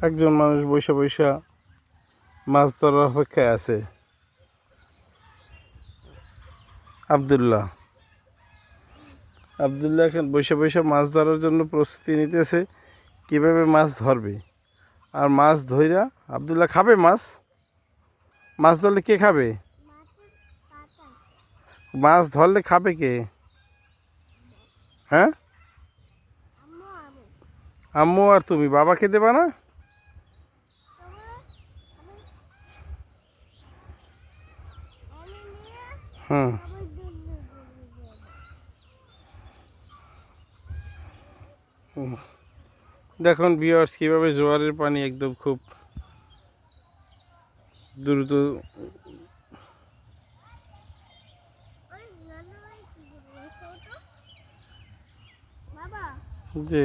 একজন মানুষ বৈশা বৈশা মাছ ধরার অপেক্ষায় আছে। আব্দুল্লাহ আব্দুল্লাহ এখন বৈশা বৈশা মাছ ধরার জন্য প্রস্তুতি নিতেছে, কীভাবে মাছ ধরবে। আর মাছ ধইরা আব্দুল্লাহ খাবে মাছ। মাছ ধরলে কে খাবে? মাছ ধরলে খাবে কে? হ্যাঁ, আম্মু আর তুমি। বাবাকে দেবা না? হুম। দেখুন ভিউয়ার্স, কীভাবে জোয়ারের পানি একদম খুব দ্রুত। জি।